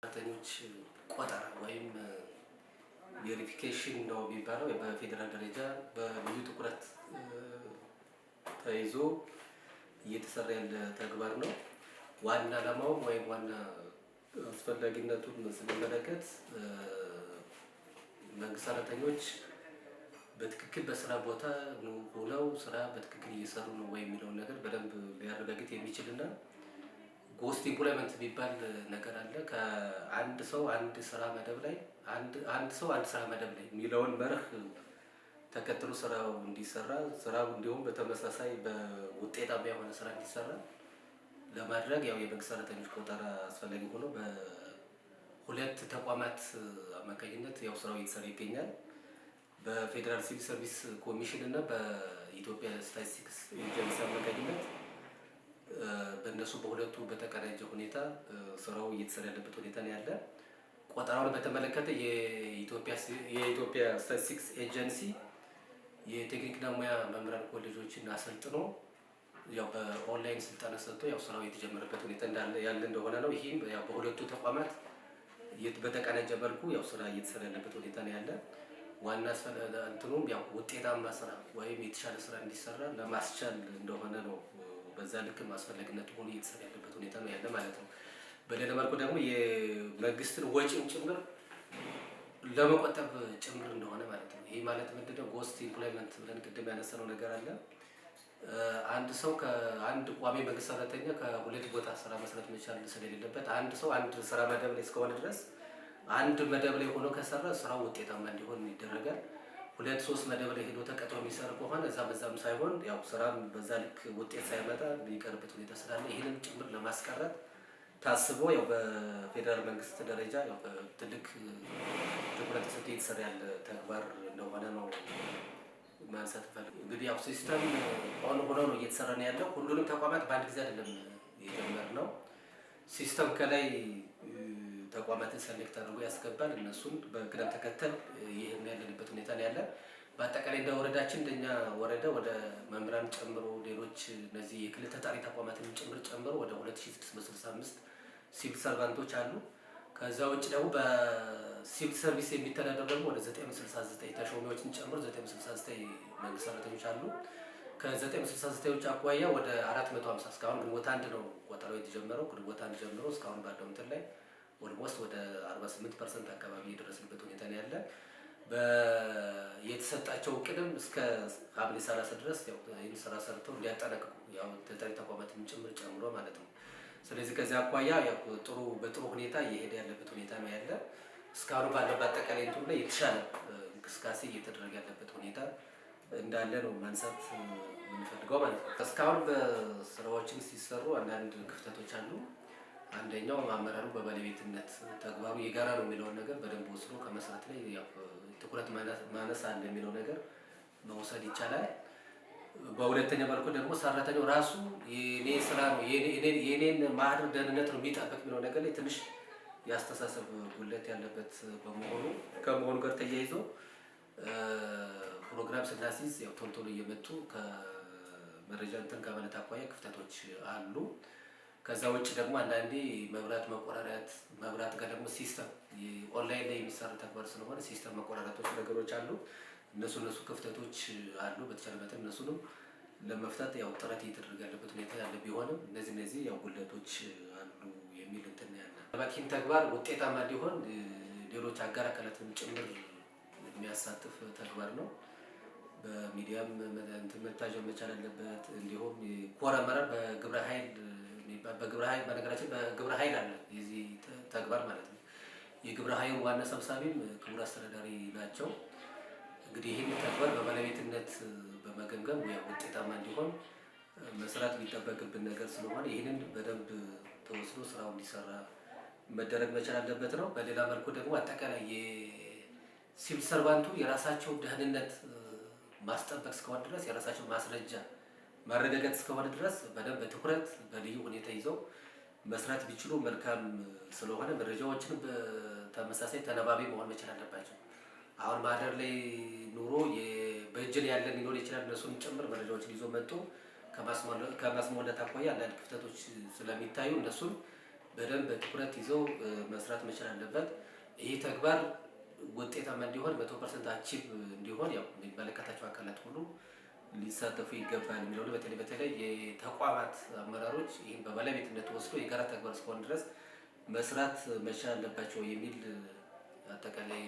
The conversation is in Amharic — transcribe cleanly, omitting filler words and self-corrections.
ሰራተኞች ቆጠራ ወይም ቬሪፊኬሽን ነው የሚባለው በፌደራል ደረጃ በልዩ ትኩረት ተይዞ እየተሰራ ያለ ተግባር ነው። ዋና ዓላማው ወይም ዋና አስፈላጊነቱን ስንመለከት መንግስት ሰራተኞች በትክክል በስራ ቦታ ሆነው ስራ በትክክል እየሰሩ ነው ወይ የሚለውን ነገር በደንብ ሊያረጋግጥ የሚችልና ጎስት ኢምፕሎይመንት የሚባል ነገር አለ። ከአንድ ሰው አንድ ስራ መደብ ላይ አንድ ሰው አንድ ስራ መደብ ላይ የሚለውን መርህ ተከትሎ ስራው እንዲሰራ ስራው እንዲሁም በተመሳሳይ በውጤታማ የሆነ ስራ እንዲሰራ ለማድረግ ያው የመንግስት ሰራተኞች ቆጠራ አስፈላጊ ሆኖ በሁለት ተቋማት አማካኝነት ያው ስራው እየተሰራ ይገኛል። በፌደራል ሲቪል ሰርቪስ ኮሚሽን እና በኢትዮጵያ ስታቲስቲክስ ኤጀንሲ አማካኝነት በእነሱ በሁለቱ በተቀናጀ ሁኔታ ስራው እየተሰራ ያለበት ሁኔታ ነው ያለ። ቆጠራውን በተመለከተ የኢትዮጵያ ስታቲስቲክስ ኤጀንሲ የቴክኒክና ሙያ መምህራን ኮሌጆችን አሰልጥኖ ያው በኦንላይን ስልጠና ሰጥቶ ያው ስራው የተጀመረበት ሁኔታ ያለ እንደሆነ ነው። ይሄም ያው በሁለቱ ተቋማት በተቀናጀ መልኩ ያው ስራ እየተሰራ ያለበት ሁኔታ ነው ያለ። ዋና እንትኑም ያው ውጤታማ ስራ ወይም የተሻለ ስራ እንዲሰራ ለማስቻል እንደሆነ ነው። በዛ ልክ አስፈላጊነቱ ሆኖ እየተሰራ ያለበት ሁኔታ ነው ያለ ማለት ነው። በሌላ መልኩ ደግሞ የመንግስትን ወጪም ጭምር ለመቆጠብ ጭምር እንደሆነ ማለት ነው። ይሄ ማለት ምንድነው? ጎስት ኢምፕሎይመንት ብለን ቅድም ያነሳነው ነገር አለ። አንድ ሰው ከአንድ ቋሚ መንግስት ሰራተኛ ከሁለት ቦታ ስራ መስራት መቻል ስለሌለበት አንድ ሰው አንድ ስራ መደብ ላይ እስከሆነ ድረስ አንድ መደብ ላይ ሆኖ ከሰራ ስራው ውጤታማ እንዲሆን ይደረጋል። ሁለት ሶስት መደብ ላይ ሄዶ ተቀጥሮ የሚሰራ ከሆነ በዛም ሳይሆን ያው ስራም በዛ ልክ ውጤት ሳይመጣ የሚቀርበት ሁኔታ ስላለ ይህንን ጭምር ለማስቀረት ታስቦ ያው በፌደራል መንግስት ደረጃ ያው ትልቅ ትኩረት ተሰጥቶ እየተሰራ ያለ ተግባር እንደሆነ ነው ማንሳት ፈልጌ። እንግዲህ ያው ሲስተም ሆኖ ነው እየተሰራ ነው ያለው። ሁሉንም ተቋማት በአንድ ጊዜ አይደለም የጀመርነው። ሲስተም ከላይ ተቋማትን ሰሌክት አድርጎ ያስገባል። እነሱን በቅደም ተከተል ይሄን ያለንበት ሁኔታ ነው ያለ። በአጠቃላይ እንደ ወረዳችን እንደኛ ወረዳ ወደ መምህራን ጨምሮ ሌሎች እነዚህ የክልል ተጣሪ ተቋማትን ጨምሮ ወደ 2665 ሲቪል ሰርቫንቶች አሉ። ከዛ ውጭ ደግሞ በሲቪል ሰርቪስ የሚተዳደሩ ደግሞ ወደ 969 ተሾሚዎችን ጨምሮ 969 መንግስት ሰራተኞች አሉ። ከ969ዎች አኳያ ወደ 450 እስካሁን ግንቦት 1 ነው ቆጠራው የተጀመረው። ግንቦት 1 ጀምሮ እስካሁን ባለው እንትን ላይ ኦልሞስት ወደ 48% አካባቢ የደረስንበት ሁኔታ ነው ያለ። የተሰጣቸው ቅድም እስከ ሐምሌ 30 ድረስ ያው ይህን ስራ ሰርተው እንዲያጠናቅቁ ያው ተጠሪ ተቋማትን ጨምሮ ማለት ነው። ስለዚህ ከዚህ አኳያ ያው በጥሩ ሁኔታ እየሄደ ያለበት ሁኔታ ነው ያለ። እስካሁን ባለው በአጠቃላይ እንትኑ ላይ የተሻለ እንቅስቃሴ እየተደረገ ያለበት ሁኔታ እንዳለ ነው ማንሳት የምንፈልገው ማለት ነው። እስካሁን በስራዎችን ሲሰሩ አንዳንድ ክፍተቶች አሉ። አንደኛው አመራሩ በባለቤትነት ተግባሩ የጋራ ነው የሚለውን ነገር በደንብ ወስዶ ከመሰረት ላይ ያው ትኩረት ማነስ አለ የሚለው ነገር መውሰድ ይቻላል። በሁለተኛ መልኩ ደግሞ ሰራተኛው ራሱ የኔ ስራ ነው የኔን ማህደር ደህንነት ነው የሚጠብቅ የሚለው ነገር ላይ ትንሽ ያስተሳሰብ ጉድለት ያለበት ከመሆኑ ጋር ተያይዞ ፕሮግራም ስናሲዝ ያው ቶሎ እየመጡ ከመረጃ እንትን ከማለት አኳያ ክፍተቶች አሉ። ከዛ ውጭ ደግሞ አንዳንዴ መብራት ጋር ደግሞ ሲስተም ኦንላይን ላይ የሚሰራ ተግባር ስለሆነ ሲስተም መቆራረጦች ነገሮች አሉ። እነሱ ክፍተቶች አሉ። በተቻለ መጠን እነሱንም ለመፍታት ያው ጥረት እየተደረገ ያለበት ሁኔታ ያለ ቢሆንም እነዚህ ያው ጉድለቶች አሉ የሚል እንትን ያለ ባኪን ተግባር ውጤታማ እንዲሆን ሌሎች አጋር አካላትን ጭምር የሚያሳትፍ ተግባር ነው። በሚዲያም መታጀብ መቻል አለበት። እንዲሁም ኮር አመራር በግብረ ኃይል በነገራችን በግብረ ኃይል አለ የዚህ ተግባር ማለት ነው። የግብረ ኃይሉ ዋና ሰብሳቢም ክቡር አስተዳዳሪ ናቸው። እንግዲህ ይህን ተግባር በባለቤትነት በመገምገም ውጤታማ እንዲሆን መስራት የሚጠበቅብን ነገር ስለሆነ ይህንን በደንብ ተወስዶ ስራው እንዲሰራ መደረግ መቻል አለበት ነው። በሌላ መልኩ ደግሞ አጠቃላይ የሲቪል ሰርቫንቱ የራሳቸው ደህንነት ማስጠበቅ እስከሆነ ድረስ የራሳቸው ማስረጃ ማረጋገጥ እስከሆነ ድረስ በደንብ በትኩረት በልዩ ሁኔታ ይዘው መስራት ቢችሉ መልካም ስለሆነ መረጃዎችን በተመሳሳይ ተነባቢ መሆን መቻል አለባቸው። አሁን ማህደር ላይ ኑሮ በእጅ ላይ ያለ ሊኖር ይችላል። እነሱን ጭምር መረጃዎችን ይዞ መጥቶ ከማስሞላት አኳያ አንዳንድ ክፍተቶች ስለሚታዩ እነሱን በደንብ በትኩረት ይዘው መስራት መቻል አለበት። ይህ ተግባር ውጤታማ እንዲሆን 100% አቺቭ እንዲሆን ያው የሚመለከታቸው አካላት ሁሉ ሊሳተፉ ይገባል የሚለው በተለይ የተቋማት አመራሮች ይህን በባለቤትነት ወስዶ የጋራ ተግባር እስከሆነ ድረስ መስራት መቻል አለባቸው የሚል አጠቃላይ